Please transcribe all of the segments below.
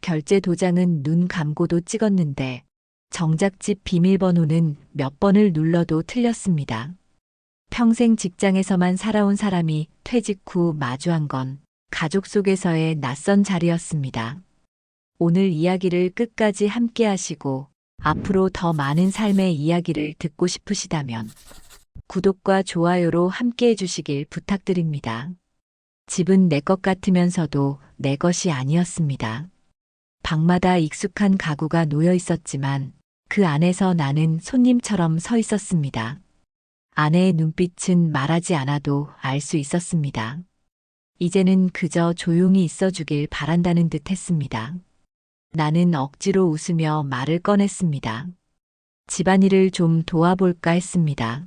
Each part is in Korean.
결제 도장은 눈 감고도 찍었는데 정작 집 비밀번호는 몇 번을 눌러도 틀렸습니다. 평생 직장에서만 살아온 사람이 퇴직 후 마주한 건 가족 속에서의 낯선 자리였습니다. 오늘 이야기를 끝까지 함께 하시고 앞으로 더 많은 삶의 이야기를 듣고 싶으시다면 구독과 좋아요로 함께 해주시길 부탁드립니다. 집은 내 것 같으면서도 내 것이 아니었습니다. 방마다 익숙한 가구가 놓여 있었지만 그 안에서 나는 손님처럼 서 있었습니다. 아내의 눈빛은 말하지 않아도 알 수 있었습니다. 이제는 그저 조용히 있어주길 바란다는 듯 했습니다. 나는 억지로 웃으며 말을 꺼냈습니다. 집안일을 좀 도와볼까 했습니다.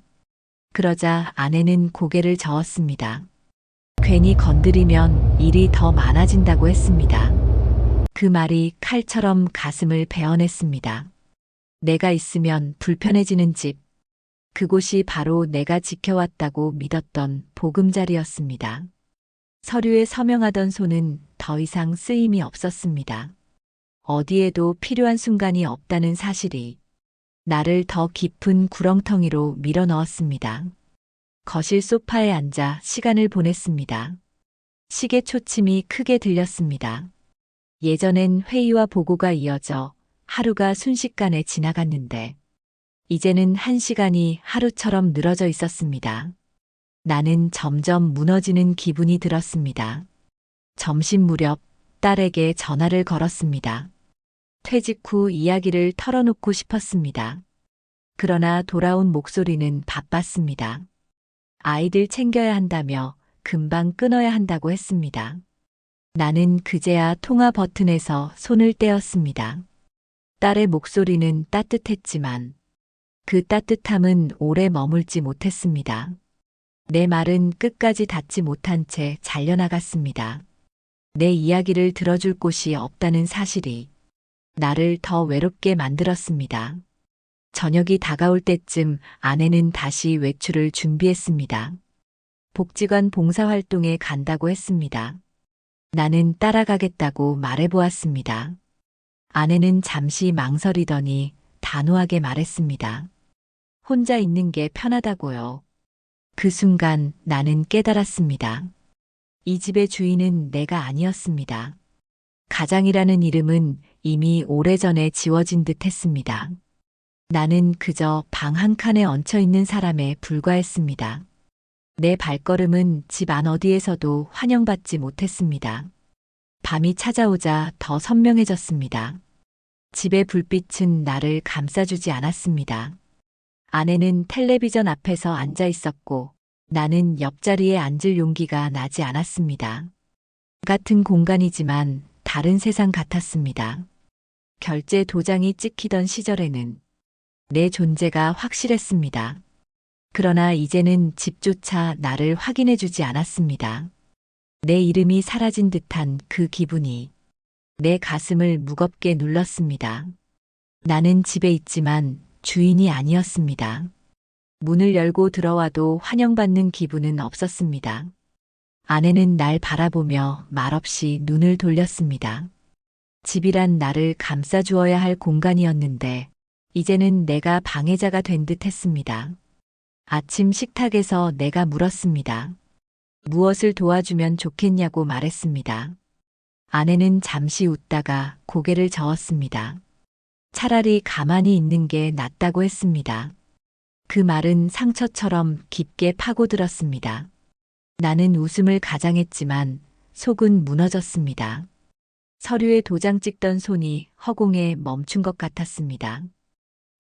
그러자 아내는 고개를 저었습니다. 괜히 건드리면 일이 더 많아진다고 했습니다. 그 말이 칼처럼 가슴을 베어냈습니다. 내가 있으면 불편해지는 집, 그곳이 바로 내가 지켜왔다고 믿었던 보금자리였습니다. 서류에 서명하던 손은 더 이상 쓰임이 없었습니다. 어디에도 필요한 순간이 없다는 사실이 나를 더 깊은 구렁텅이로 밀어넣었습니다. 거실 소파에 앉아 시간을 보냈습니다. 시계 초침이 크게 들렸습니다. 예전엔 회의와 보고가 이어져 하루가 순식간에 지나갔는데 이제는 한 시간이 하루처럼 늘어져 있었습니다. 나는 점점 무너지는 기분이 들었습니다. 점심 무렵 딸에게 전화를 걸었습니다. 퇴직 후 이야기를 털어놓고 싶었습니다. 그러나 돌아온 목소리는 바빴습니다. 아이들 챙겨야 한다며 금방 끊어야 한다고 했습니다. 나는 그제야 통화 버튼에서 손을 떼었습니다. 딸의 목소리는 따뜻했지만 그 따뜻함은 오래 머물지 못했습니다. 내 말은 끝까지 닿지 못한 채 잘려나갔습니다. 내 이야기를 들어줄 곳이 없다는 사실이 나를 더 외롭게 만들었습니다. 저녁이 다가올 때쯤 아내는 다시 외출을 준비했습니다. 복지관 봉사활동에 간다고 했습니다. 나는 따라가겠다고 말해보았습니다. 아내는 잠시 망설이더니 단호하게 말했습니다. 혼자 있는 게 편하다고요. 그 순간 나는 깨달았습니다. 이 집의 주인은 내가 아니었습니다. 가장이라는 이름은 이미 오래전에 지워진 듯 했습니다. 나는 그저 방 한 칸에 얹혀 있는 사람에 불과했습니다. 내 발걸음은 집 안 어디에서도 환영받지 못했습니다. 밤이 찾아오자 더 선명해졌습니다. 집의 불빛은 나를 감싸주지 않았습니다. 아내는 텔레비전 앞에서 앉아 있었고 나는 옆자리에 앉을 용기가 나지 않았습니다. 같은 공간이지만 다른 세상 같았습니다. 결제 도장이 찍히던 시절에는 내 존재가 확실했습니다. 그러나 이제는 집조차 나를 확인해주지 않았습니다. 내 이름이 사라진 듯한 그 기분이 내 가슴을 무겁게 눌렀습니다. 나는 집에 있지만 주인이 아니었습니다. 문을 열고 들어와도 환영받는 기분은 없었습니다. 아내는 날 바라보며 말없이 눈을 돌렸습니다. 집이란 나를 감싸주어야 할 공간이었는데 이제는 내가 방해자가 된 듯 했습니다. 아침 식탁에서 내가 물었습니다. 무엇을 도와주면 좋겠냐고 말했습니다. 아내는 잠시 웃다가 고개를 저었습니다. 차라리 가만히 있는 게 낫다고 했습니다. 그 말은 상처처럼 깊게 파고들었습니다. 나는 웃음을 가장했지만 속은 무너졌습니다. 서류에 도장 찍던 손이 허공에 멈춘 것 같았습니다.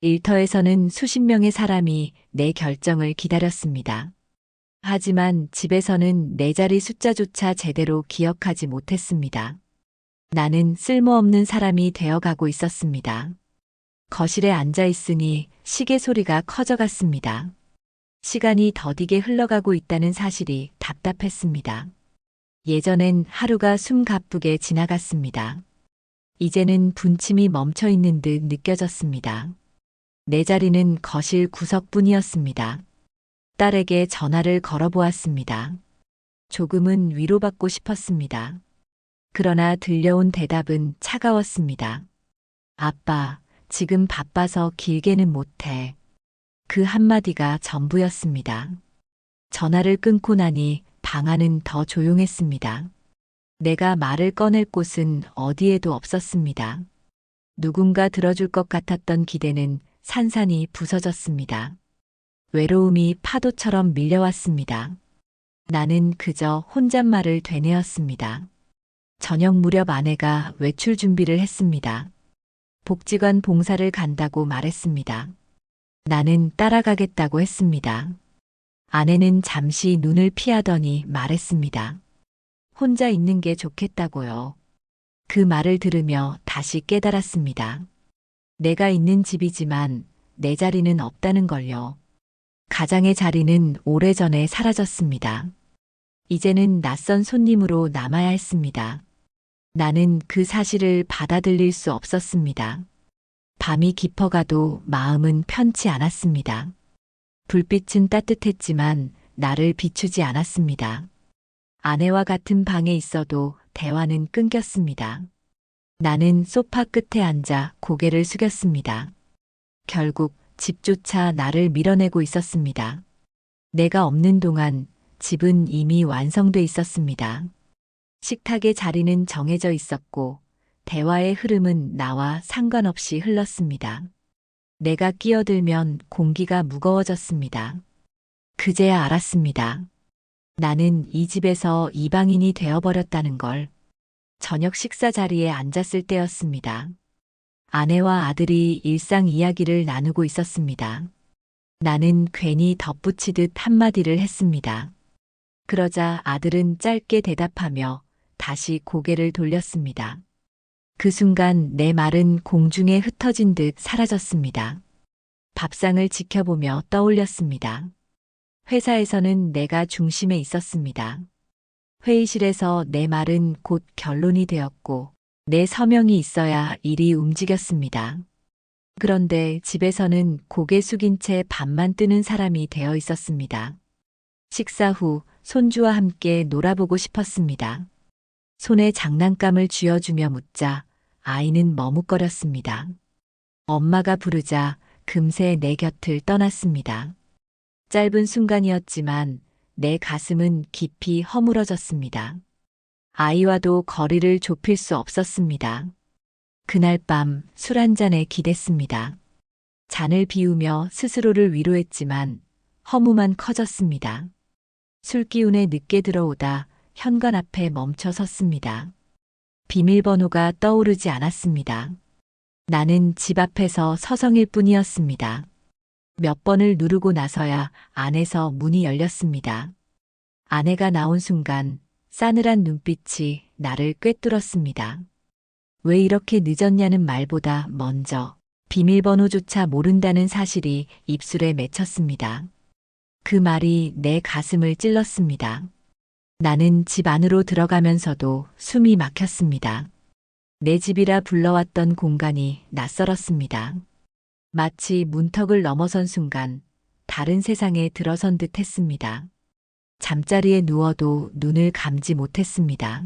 일터에서는 수십 명의 사람이 내 결정을 기다렸습니다. 하지만 집에서는 내 자리 숫자조차 제대로 기억하지 못했습니다. 나는 쓸모없는 사람이 되어가고 있었습니다. 거실에 앉아 있으니 시계 소리가 커져갔습니다. 시간이 더디게 흘러가고 있다는 사실이 답답했습니다. 예전엔 하루가 숨가쁘게 지나갔습니다. 이제는 분침이 멈춰 있는 듯 느껴졌습니다. 내 자리는 거실 구석뿐이었습니다. 딸에게 전화를 걸어보았습니다. 조금은 위로받고 싶었습니다. 그러나 들려온 대답은 차가웠습니다. 아빠, 지금 바빠서 길게는 못해. 그 한마디가 전부였습니다. 전화를 끊고 나니 방 안은 더 조용했습니다. 내가 말을 꺼낼 곳은 어디에도 없었습니다. 누군가 들어줄 것 같았던 기대는 산산이 부서졌습니다. 외로움이 파도처럼 밀려왔습니다. 나는 그저 혼잣말을 되뇌었습니다. 저녁 무렵 아내가 외출 준비를 했습니다. 복지관 봉사를 간다고 말했습니다. 나는 따라가겠다고 했습니다. 아내는 잠시 눈을 피하더니 말했습니다. 혼자 있는 게 좋겠다고요. 그 말을 들으며 다시 깨달았습니다. 내가 있는 집이지만 내 자리는 없다는 걸요. 가장의 자리는 오래전에 사라졌습니다. 이제는 낯선 손님으로 남아야 했습니다. 나는 그 사실을 받아들일 수 없었습니다. 밤이 깊어가도 마음은 편치 않았습니다. 불빛은 따뜻했지만 나를 비추지 않았습니다. 아내와 같은 방에 있어도 대화는 끊겼습니다. 나는 소파 끝에 앉아 고개를 숙였습니다. 결국 집조차 나를 밀어내고 있었습니다. 내가 없는 동안 집은 이미 완성돼 있었습니다. 식탁의 자리는 정해져 있었고 대화의 흐름은 나와 상관없이 흘렀습니다. 내가 끼어들면 공기가 무거워졌습니다. 그제야 알았습니다. 나는 이 집에서 이방인이 되어버렸다는 걸. 저녁 식사 자리에 앉았을 때였습니다. 아내와 아들이 일상 이야기를 나누고 있었습니다. 나는 괜히 덧붙이듯 한마디를 했습니다. 그러자 아들은 짧게 대답하며 다시 고개를 돌렸습니다. 그 순간 내 말은 공중에 흩어진 듯 사라졌습니다. 밥상을 지켜보며 떠올렸습니다. 회사에서는 내가 중심에 있었습니다. 회의실에서 내 말은 곧 결론이 되었고 내 서명이 있어야 일이 움직였습니다. 그런데 집에서는 고개 숙인 채 밥만 뜨는 사람이 되어 있었습니다. 식사 후 손주와 함께 놀아보고 싶었습니다. 손에 장난감을 쥐어주며 묻자 아이는 머뭇거렸습니다. 엄마가 부르자 금세 내 곁을 떠났습니다. 짧은 순간이었지만 내 가슴은 깊이 허물어졌습니다. 아이와도 거리를 좁힐 수 없었습니다. 그날 밤 술 한 잔에 기댔습니다. 잔을 비우며 스스로를 위로했지만 허무만 커졌습니다. 술 기운에 늦게 들어오다 현관 앞에 멈춰 섰습니다. 비밀번호가 떠오르지 않았습니다. 나는 집 앞에서 서성일 뿐이었습니다. 몇 번을 누르고 나서야 안에서 문이 열렸습니다. 아내가 나온 순간 싸늘한 눈빛이 나를 꿰뚫었습니다. 왜 이렇게 늦었냐는 말보다 먼저 비밀번호조차 모른다는 사실이 입술에 맺혔습니다. 그 말이 내 가슴을 찔렀습니다. 나는 집 안으로 들어가면서도 숨이 막혔습니다. 내 집이라 불러왔던 공간이 낯설었습니다. 마치 문턱을 넘어선 순간 다른 세상에 들어선 듯 했습니다. 잠자리에 누워도 눈을 감지 못했습니다.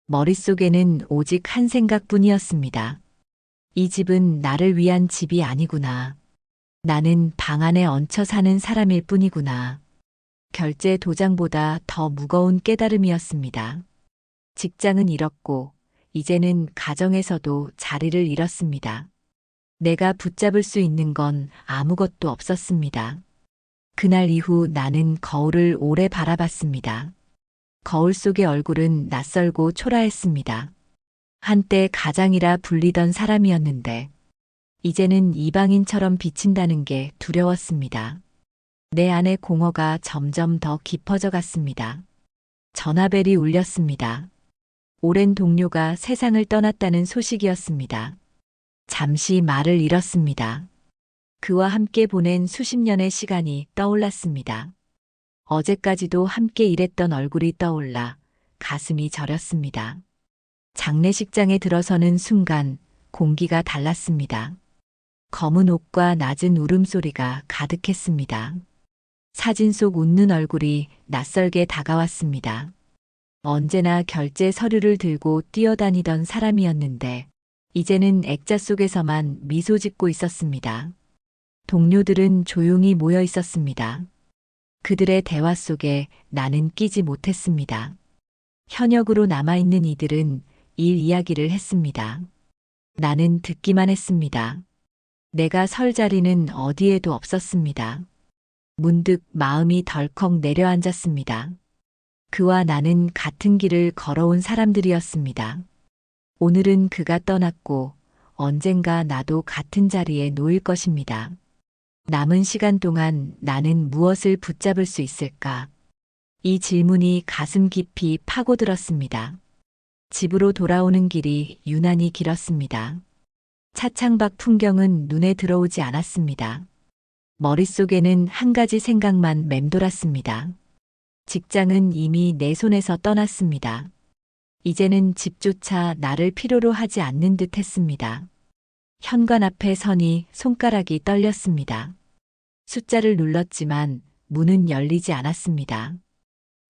머릿속에는 오직 한 생각뿐이었습니다. 이 집은 나를 위한 집이 아니구나. 나는 방 안에 얹혀 사는 사람일 뿐이구나. 결제 도장보다 더 무거운 깨달음이었습니다. 직장은 잃었고 이제는 가정에서도 자리를 잃었습니다. 내가 붙잡을 수 있는 건 아무것도 없었습니다. 그날 이후 나는 거울을 오래 바라봤습니다. 거울 속의 얼굴은 낯설고 초라했습니다. 한때 가장이라 불리던 사람이었는데 이제는 이방인처럼 비친다는 게 두려웠습니다. 내 안의 공허가 점점 더 깊어져 갔습니다. 전화벨이 울렸습니다. 오랜 동료가 세상을 떠났다는 소식이었습니다. 잠시 말을 잃었습니다. 그와 함께 보낸 수십 년의 시간이 떠올랐습니다. 어제까지도 함께 일했던 얼굴이 떠올라 가슴이 저렸습니다. 장례식장에 들어서는 순간 공기가 달랐습니다. 검은 옷과 낮은 울음소리가 가득했습니다. 사진 속 웃는 얼굴이 낯설게 다가왔습니다. 언제나 결제 서류를 들고 뛰어다니던 사람이었는데, 이제는 액자 속에서만 미소 짓고 있었습니다. 동료들은 조용히 모여 있었습니다. 그들의 대화 속에 나는 끼지 못했습니다. 현역으로 남아있는 이들은 일 이야기를 했습니다. 나는 듣기만 했습니다. 내가 설 자리는 어디에도 없었습니다. 문득 마음이 덜컥 내려앉았습니다. 그와 나는 같은 길을 걸어온 사람들이었습니다. 오늘은 그가 떠났고 언젠가 나도 같은 자리에 놓일 것입니다. 남은 시간 동안 나는 무엇을 붙잡을 수 있을까? 이 질문이 가슴 깊이 파고들었습니다. 집으로 돌아오는 길이 유난히 길었습니다. 차창 밖 풍경은 눈에 들어오지 않았습니다. 머릿속에는 한 가지 생각만 맴돌았습니다. 직장은 이미 내 손에서 떠났습니다. 이제는 집조차 나를 필요로 하지 않는 듯 했습니다. 현관 앞에 서니 손가락이 떨렸습니다. 숫자를 눌렀지만 문은 열리지 않았습니다.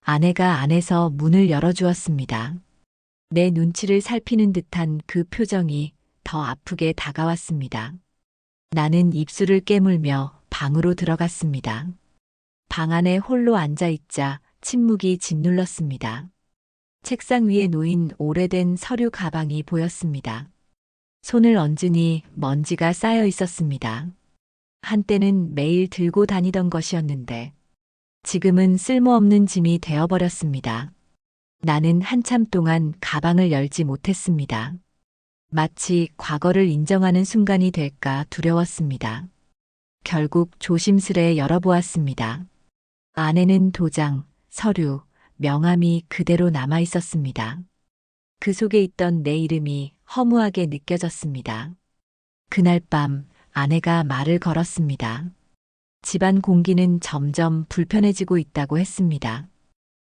아내가 안에서 문을 열어주었습니다. 내 눈치를 살피는 듯한 그 표정이 더 아프게 다가왔습니다. 나는 입술을 깨물며 방으로 들어갔습니다. 방 안에 홀로 앉아있자 침묵이 짓눌렀습니다. 책상 위에 놓인 오래된 서류 가방이 보였습니다. 손을 얹으니 먼지가 쌓여 있었습니다. 한때는 매일 들고 다니던 것이었는데 지금은 쓸모없는 짐이 되어버렸습니다. 나는 한참 동안 가방을 열지 못했습니다. 마치 과거를 인정하는 순간이 될까 두려웠습니다. 결국 조심스레 열어보았습니다. 안에는 도장, 서류, 명함이 그대로 남아 있었습니다. 그 속에 있던 내 이름이 허무하게 느껴졌습니다. 그날 밤 아내가 말을 걸었습니다. 집안 공기는 점점 불편해지고 있다고 했습니다.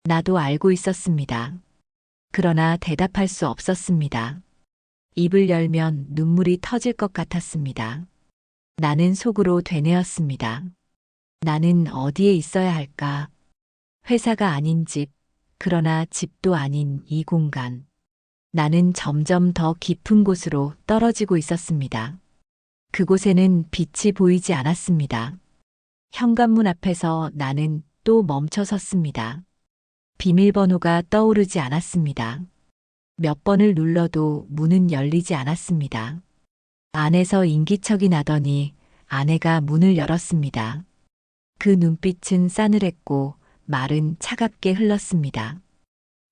나도 알고 있었습니다. 그러나 대답할 수 없었습니다. 입을 열면 눈물이 터질 것 같았습니다. 나는 속으로 되뇌었습니다. 나는 어디에 있어야 할까? 회사가 아닌 집, 그러나 집도 아닌 이 공간. 나는 점점 더 깊은 곳으로 떨어지고 있었습니다. 그곳에는 빛이 보이지 않았습니다. 현관문 앞에서 나는 또 멈춰 섰습니다. 비밀번호가 떠오르지 않았습니다. 몇 번을 눌러도 문은 열리지 않았습니다. 안에서 인기척이 나더니 아내가 문을 열었습니다. 그 눈빛은 싸늘했고 말은 차갑게 흘렀습니다.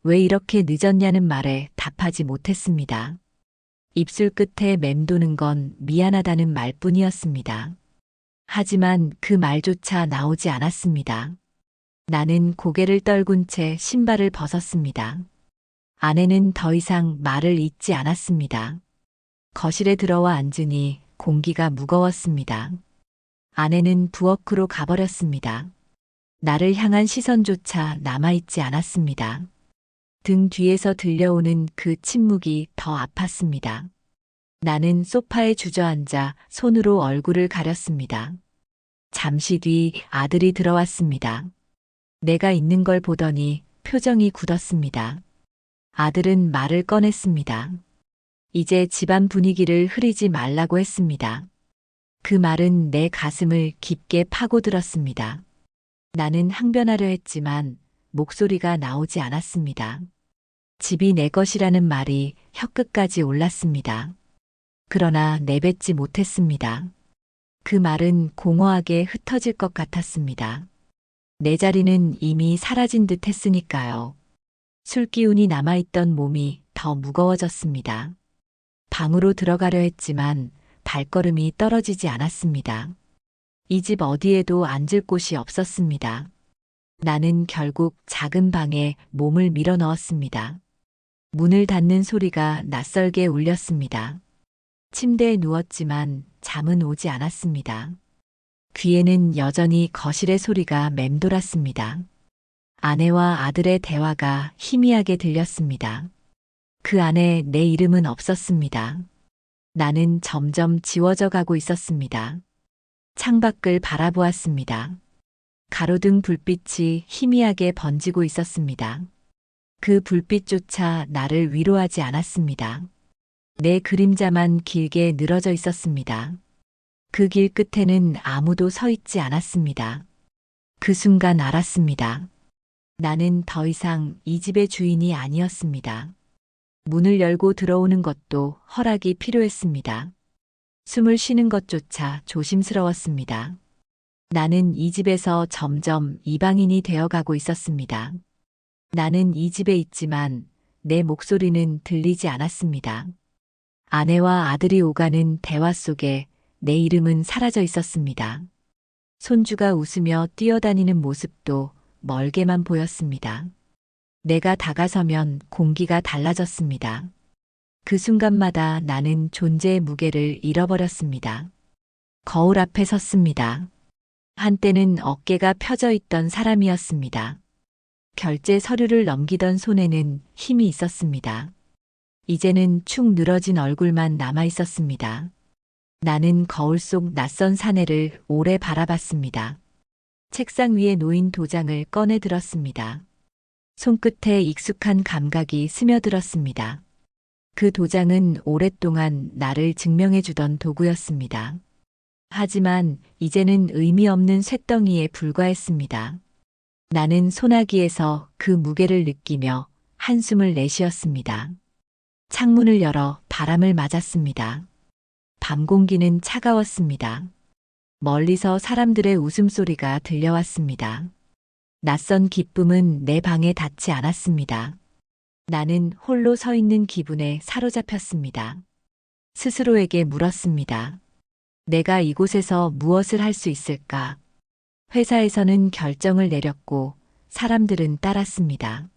왜 이렇게 늦었냐는 말에 답하지 못했습니다. 입술 끝에 맴도는 건 미안하다는 말뿐이었습니다. 하지만 그 말조차 나오지 않았습니다. 나는 고개를 떨군 채 신발을 벗었습니다. 아내는 더 이상 말을 잇지 않았습니다. 거실에 들어와 앉으니 공기가 무거웠습니다. 아내는 부엌으로 가버렸습니다. 나를 향한 시선조차 남아있지 않았습니다. 등 뒤에서 들려오는 그 침묵이 더 아팠습니다. 나는 소파에 주저앉아 손으로 얼굴을 가렸습니다. 잠시 뒤 아들이 들어왔습니다. 내가 있는 걸 보더니 표정이 굳었습니다. 아들은 말을 꺼냈습니다. 이제 집안 분위기를 흐리지 말라고 했습니다. 그 말은 내 가슴을 깊게 파고들었습니다. 나는 항변하려 했지만 목소리가 나오지 않았습니다. 집이 내 것이라는 말이 혀끝까지 올랐습니다. 그러나 내뱉지 못했습니다. 그 말은 공허하게 흩어질 것 같았습니다. 내 자리는 이미 사라진 듯 했으니까요. 술기운이 남아있던 몸이 더 무거워졌습니다. 방으로 들어가려 했지만 발걸음이 떨어지지 않았습니다. 이 집 어디에도 앉을 곳이 없었습니다. 나는 결국 작은 방에 몸을 밀어 넣었습니다. 문을 닫는 소리가 낯설게 울렸습니다. 침대에 누웠지만 잠은 오지 않았습니다. 귀에는 여전히 거실의 소리가 맴돌았습니다. 아내와 아들의 대화가 희미하게 들렸습니다. 그 안에 내 이름은 없었습니다. 나는 점점 지워져 가고 있었습니다. 창밖을 바라보았습니다. 가로등 불빛이 희미하게 번지고 있었습니다. 그 불빛조차 나를 위로하지 않았습니다. 내 그림자만 길게 늘어져 있었습니다. 그 길 끝에는 아무도 서 있지 않았습니다. 그 순간 알았습니다. 나는 더 이상 이 집의 주인이 아니었습니다. 문을 열고 들어오는 것도 허락이 필요했습니다. 숨을 쉬는 것조차 조심스러웠습니다. 나는 이 집에서 점점 이방인이 되어가고 있었습니다. 나는 이 집에 있지만 내 목소리는 들리지 않았습니다. 아내와 아들이 오가는 대화 속에 내 이름은 사라져 있었습니다. 손주가 웃으며 뛰어다니는 모습도 멀게만 보였습니다. 내가 다가서면 공기가 달라졌습니다. 그 순간마다 나는 존재의 무게를 잃어버렸습니다. 거울 앞에 섰습니다. 한때는 어깨가 펴져 있던 사람이었습니다. 결제 서류를 넘기던 손에는 힘이 있었습니다. 이제는 축 늘어진 얼굴만 남아 있었습니다. 나는 거울 속 낯선 사내를 오래 바라봤습니다. 책상 위에 놓인 도장을 꺼내 들었습니다. 손끝에 익숙한 감각이 스며들었습니다. 그 도장은 오랫동안 나를 증명해 주던 도구였습니다. 하지만 이제는 의미 없는 쇳덩이에 불과했습니다. 나는 소나기에서 그 무게를 느끼며 한숨을 내쉬었습니다. 창문을 열어 바람을 맞았습니다. 밤 공기는 차가웠습니다. 멀리서 사람들의 웃음소리가 들려왔습니다. 낯선 기쁨은 내 방에 닿지 않았습니다. 나는 홀로 서 있는 기분에 사로잡혔습니다. 스스로에게 물었습니다. 내가 이곳에서 무엇을 할 수 있을까? 회사에서는 결정을 내렸고 사람들은 따랐습니다.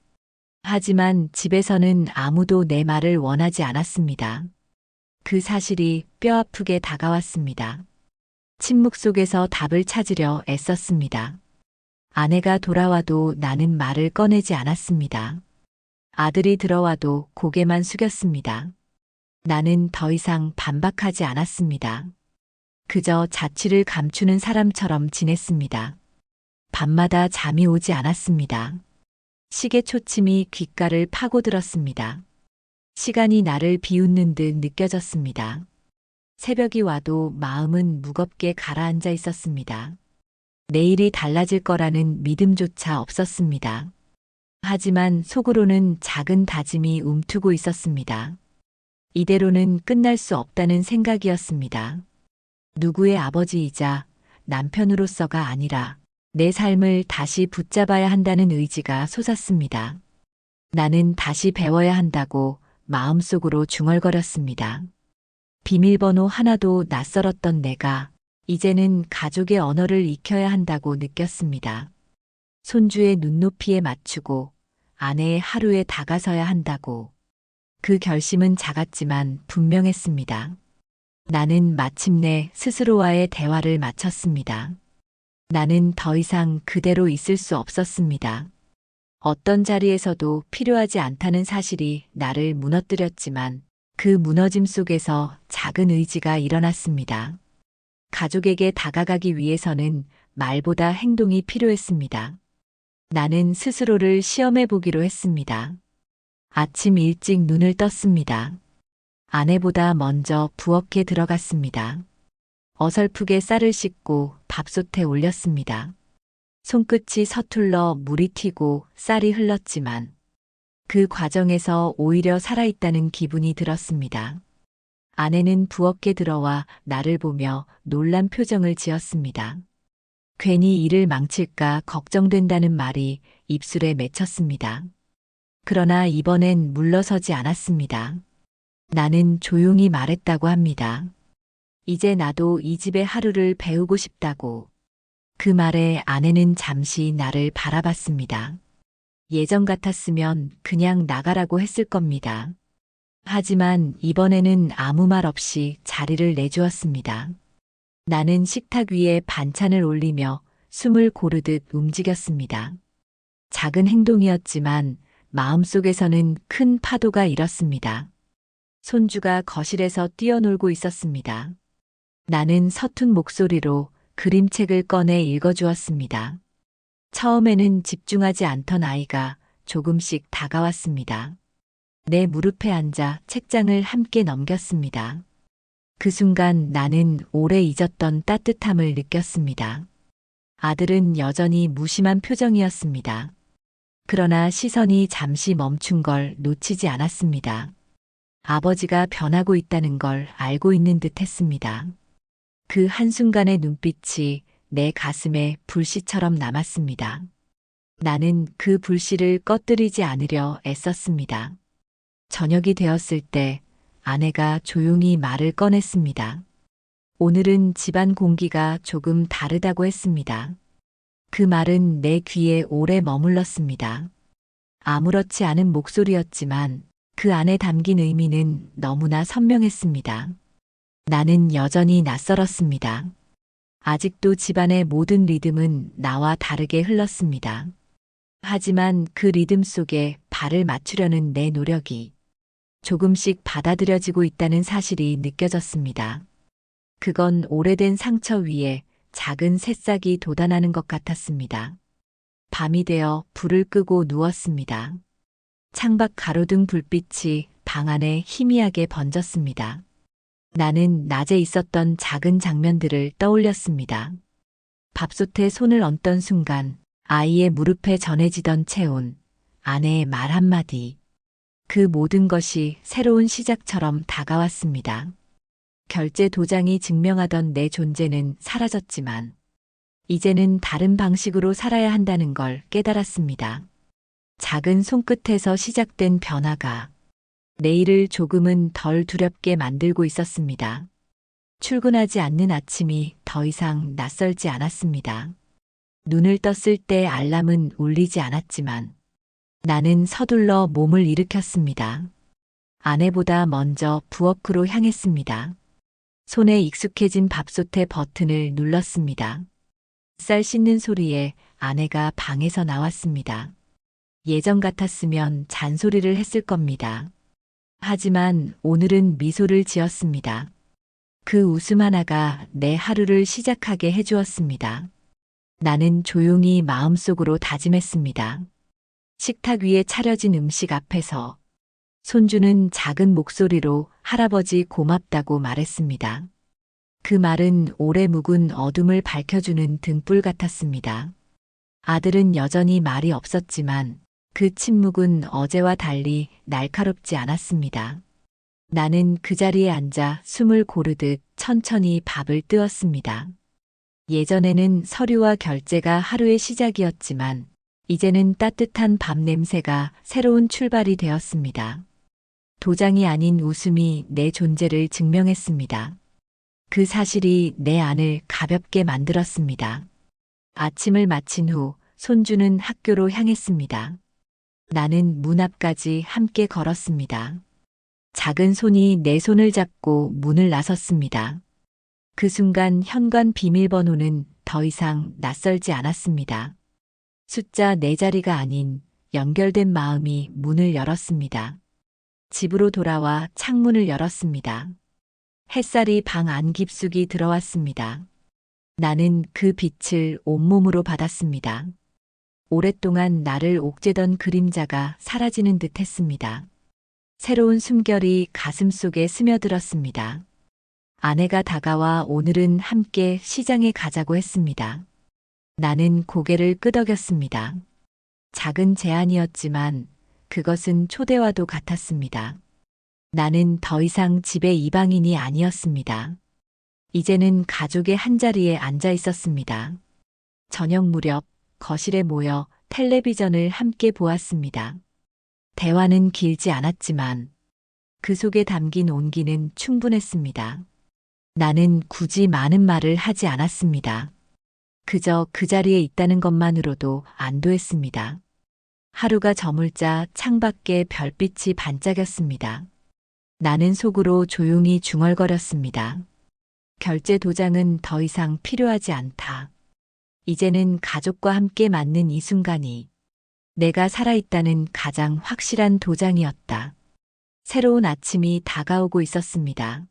하지만 집에서는 아무도 내 말을 원하지 않았습니다. 그 사실이 뼈아프게 다가왔습니다. 침묵 속에서 답을 찾으려 애썼습니다. 아내가 돌아와도 나는 말을 꺼내지 않았습니다. 아들이 들어와도 고개만 숙였습니다. 나는 더 이상 반박하지 않았습니다. 그저 자취를 감추는 사람처럼 지냈습니다. 밤마다 잠이 오지 않았습니다. 시계 초침이 귓가를 파고들었습니다. 시간이 나를 비웃는 듯 느껴졌습니다. 새벽이 와도 마음은 무겁게 가라앉아 있었습니다. 내일이 달라질 거라는 믿음조차 없었습니다. 하지만 속으로는 작은 다짐이 움트고 있었습니다. 이대로는 끝날 수 없다는 생각이었습니다. 누구의 아버지이자 남편으로서가 아니라 내 삶을 다시 붙잡아야 한다는 의지가 솟았습니다. 나는 다시 배워야 한다고 마음속으로 중얼거렸습니다. 비밀번호 하나도 낯설었던 내가 이제는 가족의 언어를 익혀야 한다고 느꼈습니다. 손주의 눈높이에 맞추고 아내의 하루에 다가서야 한다고. 그 결심은 작았지만 분명했습니다. 나는 마침내 스스로와의 대화를 마쳤습니다. 나는 더 이상 그대로 있을 수 없었습니다. 어떤 자리에서도 필요하지 않다는 사실이 나를 무너뜨렸지만 그 무너짐 속에서 작은 의지가 일어났습니다. 가족에게 다가가기 위해서는 말보다 행동이 필요했습니다. 나는 스스로를 시험해 보기로 했습니다. 아침 일찍 눈을 떴습니다. 아내보다 먼저 부엌에 들어갔습니다. 어설프게 쌀을 씻고 밥솥에 올렸습니다. 손끝이 서툴러 물이 튀고 쌀이 흘렀지만 그 과정에서 오히려 살아있다는 기분이 들었습니다. 아내는 부엌에 들어와 나를 보며 놀란 표정을 지었습니다. 괜히 일을 망칠까 걱정된다는 말이 입술에 맺혔습니다. 그러나 이번엔 물러서지 않았습니다. 나는 조용히 말했다고 합니다. 이제 나도 이 집의 하루를 배우고 싶다고. 그 말에 아내는 잠시 나를 바라봤습니다. 예전 같았으면 그냥 나가라고 했을 겁니다. 하지만 이번에는 아무 말 없이 자리를 내주었습니다. 나는 식탁 위에 반찬을 올리며 숨을 고르듯 움직였습니다. 작은 행동이었지만 마음속에서는 큰 파도가 일었습니다. 손주가 거실에서 뛰어놀고 있었습니다. 나는 서툰 목소리로 그림책을 꺼내 읽어주었습니다. 처음에는 집중하지 않던 아이가 조금씩 다가왔습니다. 내 무릎에 앉아 책장을 함께 넘겼습니다. 그 순간 나는 오래 잊었던 따뜻함을 느꼈습니다. 아들은 여전히 무심한 표정이었습니다. 그러나 시선이 잠시 멈춘 걸 놓치지 않았습니다. 아버지가 변하고 있다는 걸 알고 있는 듯 했습니다. 그 한순간의 눈빛이 내 가슴에 불씨처럼 남았습니다. 나는 그 불씨를 꺼뜨리지 않으려 애썼습니다. 저녁이 되었을 때 아내가 조용히 말을 꺼냈습니다. 오늘은 집안 공기가 조금 다르다고 했습니다. 그 말은 내 귀에 오래 머물렀습니다. 아무렇지 않은 목소리였지만 그 안에 담긴 의미는 너무나 선명했습니다. 나는 여전히 낯설었습니다. 아직도 집안의 모든 리듬은 나와 다르게 흘렀습니다. 하지만 그 리듬 속에 발을 맞추려는 내 노력이 조금씩 받아들여지고 있다는 사실이 느껴졌습니다. 그건 오래된 상처 위에 작은 새싹이 돋아나는 것 같았습니다. 밤이 되어 불을 끄고 누웠습니다. 창밖 가로등 불빛이 방 안에 희미하게 번졌습니다. 나는 낮에 있었던 작은 장면들을 떠올렸습니다. 밥솥에 손을 얹던 순간 아이의 무릎에 전해지던 체온, 아내의 말 한마디, 그 모든 것이 새로운 시작처럼 다가왔습니다. 결제 도장이 증명하던 내 존재는 사라졌지만 이제는 다른 방식으로 살아야 한다는 걸 깨달았습니다. 작은 손끝에서 시작된 변화가 내일을 조금은 덜 두렵게 만들고 있었습니다. 출근하지 않는 아침이 더 이상 낯설지 않았습니다. 눈을 떴을 때 알람은 울리지 않았지만 나는 서둘러 몸을 일으켰습니다. 아내보다 먼저 부엌으로 향했습니다. 손에 익숙해진 밥솥의 버튼을 눌렀습니다. 쌀 씻는 소리에 아내가 방에서 나왔습니다. 예전 같았으면 잔소리를 했을 겁니다. 하지만 오늘은 미소를 지었습니다. 그 웃음 하나가 내 하루를 시작하게 해주었습니다. 나는 조용히 마음속으로 다짐했습니다. 식탁 위에 차려진 음식 앞에서 손주는 작은 목소리로 할아버지 고맙다고 말했습니다. 그 말은 오래 묵은 어둠을 밝혀주는 등불 같았습니다. 아들은 여전히 말이 없었지만 그 침묵은 어제와 달리 날카롭지 않았습니다. 나는 그 자리에 앉아 숨을 고르듯 천천히 밥을 뜨었습니다. 예전에는 서류와 결제가 하루의 시작이었지만 이제는 따뜻한 밥 냄새가 새로운 출발이 되었습니다. 도장이 아닌 웃음이 내 존재를 증명했습니다. 그 사실이 내 안을 가볍게 만들었습니다. 아침을 마친 후 손주는 학교로 향했습니다. 나는 문 앞까지 함께 걸었습니다. 작은 손이 내 손을 잡고 문을 나섰습니다. 그 순간 현관 비밀번호는 더 이상 낯설지 않았습니다. 숫자 4자리가 아닌 연결된 마음이 문을 열었습니다. 집으로 돌아와 창문을 열었습니다. 햇살이 방 안 깊숙이 들어왔습니다. 나는 그 빛을 온몸으로 받았습니다. 오랫동안 나를 옥죄던 그림자가 사라지는 듯 했습니다. 새로운 숨결이 가슴속에 스며들었습니다. 아내가 다가와 오늘은 함께 시장에 가자고 했습니다. 나는 고개를 끄덕였습니다. 작은 제안이었지만 그것은 초대와도 같았습니다. 나는 더 이상 집의 이방인이 아니었습니다. 이제는 가족의 한자리에 앉아 있었습니다. 저녁 무렵 거실에 모여 텔레비전을 함께 보았습니다. 대화는 길지 않았지만 그 속에 담긴 온기는 충분했습니다. 나는 굳이 많은 말을 하지 않았습니다. 그저 그 자리에 있다는 것만으로도 안도했습니다. 하루가 저물자 창밖에 별빛이 반짝였습니다. 나는 속으로 조용히 중얼거렸습니다. 결제 도장은 더 이상 필요하지 않다. 이제는 가족과 함께 맞는 이 순간이 내가 살아있다는 가장 확실한 도장이었다. 새로운 아침이 다가오고 있었습니다.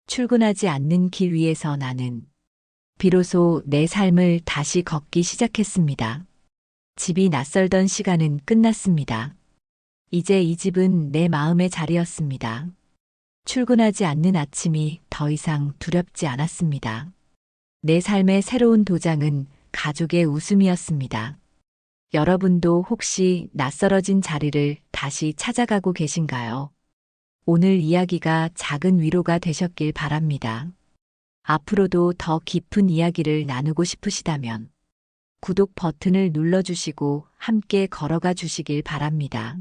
출근하지 않는 길 위에서 나는 비로소 내 삶을 다시 걷기 시작했습니다. 집이 낯설던 시간은 끝났습니다. 이제 이 집은 내 마음의 자리였습니다. 출근하지 않는 아침이 더 이상 두렵지 않았습니다. 내 삶의 새로운 도장은 가족의 웃음이었습니다. 여러분도 혹시 낯설어진 자리를 다시 찾아가고 계신가요? 오늘 이야기가 작은 위로가 되셨길 바랍니다. 앞으로도 더 깊은 이야기를 나누고 싶으시다면 구독 버튼을 눌러주시고 함께 걸어가 주시길 바랍니다.